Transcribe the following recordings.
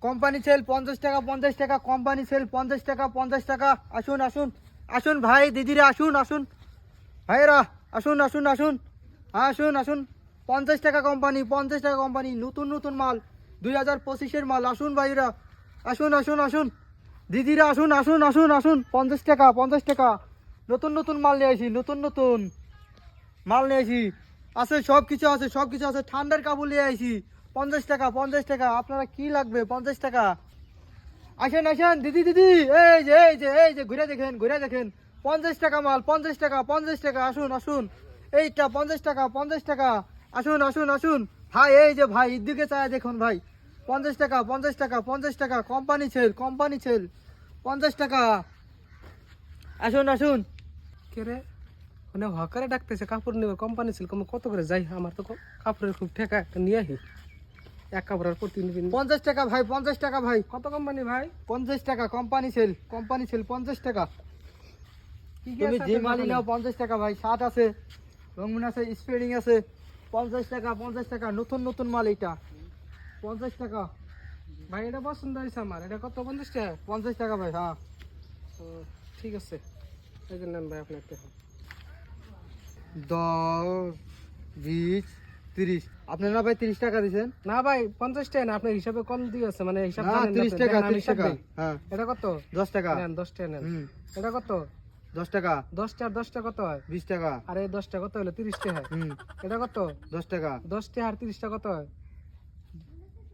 Company sell 50 টাকা 50 টাকা, company sell 50 টাকা 50 টাকা। আসুন আসুন আসুন ভাই দিদিরা, আসুন আসুন ভাইরা, আসুন আসুন আসুন আসুন আসুন। 50 টাকা কোম্পানি, 50 টাকা কোম্পানি, নতুন নতুন মাল, 2025-এর মাল। আসুন ভাইরা, আসুন আসুন আসুন দিদিরা, আসুন আসুন আসুন আসুন। 50 টাকা 50 টাকা, নতুন নতুন মাল নিয়ে আসি, নতুন নতুন মাল নিয়ে আসি। আছে সব কিছু আছে, সব কিছু আছে। ঠান্ডার কাপড় নিয়ে আসি 50 টাকা 50 টাকা। আপনারা কি লাগবে 50 টাকা? আসেন আসেন দিদি দিদি, এই যে ঘুরে দেখেন, ঘুরে দেখেন। 50 টাকা মাল, 50 টাকা 50 টাকা। আসুন আসুন, এইটা 50 টাকা 50 টাকা। আসুন আসুন আসুন ভাই, এই যে ভাই এদিকে চায় দেখুন ভাই। 50 টাকা 50 টাকা 50 টাকা, কোম্পানি সেল, কোম্পানি সেল 50 টাকা। আসুন আসুন। কে রে? মানে হকারে ডাকতেছে কাপড় নেবে কোম্পানি ছিল, কত করে যাই? আমার তো কাপড়ের খুব ঠেকা, একটা নিয়ে আসি। এক কাপড় আর প্রতিদিন 50 টাকা ভাই, 50 টাকা ভাই। কত কোম্পানি ভাই? 50 টাকা, কোম্পানি সেল, কোম্পানি সেল 50 টাকা। কি কি তুমি আছে যে আপনার মালই দোকানে? নাও 50 টাকা ভাই। শার্ট আছে, রঙিন আছে, স্প্রেডিং আছে। 50 টাকা 50 টাকা, নতুন নতুন মাল এটা 50 টাকা। ভাই এটা পছন্দ হয়েছে আমার। এটা কত? 50 টাকা? 50 টাকা ভাই, হ্যাঁ। ও, ঠিক আছে, এই যে নেন ভাই আপনার টাকা। 10, 20, 30। আপনারা ভাই 30 টাকা দিচ্ছেন? না ভাই 50 টাকা না, আপনার হিসাবে কম দিয়ে আছে, মানে হিসাব না, জানেন না 30 আপনি। টাকা দেখেন আমি 30 হিসাব টাকা, দেই। হ্যাঁ। এটা কত? 10 টাকা। নেন 10 টাকা নেন। হুম। এটা কত? 10 টাকা। 10 টাকা 10 টাকা কত হয়? 20 টাকা। আর এই 10 টাকা কত হলো? 30 টাকা। হুম। এটা কত? 10 টাকা। 10 টাকা আর 30 টাকা কত হয়?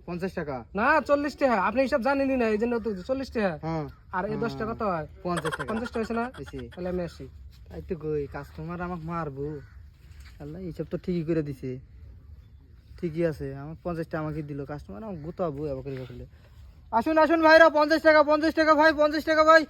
50 টাকা। না 40 টাকা। আপনি হিসাব জানেনই না, এই জন্য তো 40 টাকা। হ্যাঁ। আর এই 10 টাকা কত হয়? 50 টাকা। 50 টাকা হয়েছে না? বেশি। তাহলে আমি আসি। তাই তো কই, কাস্টমার আমাকে মারবো। আল্লাহ, এইসব তো ঠিকই করে দিছে। ঠিকই আছে, আমার 50 টাকা আমাকে দিল, কাস্টমার আমাকে গুতাবো এবার করে। আসুন আসুন ভাইরা, 50 টাকা 50 টাকা ভাই, 50 টাকা ভাই।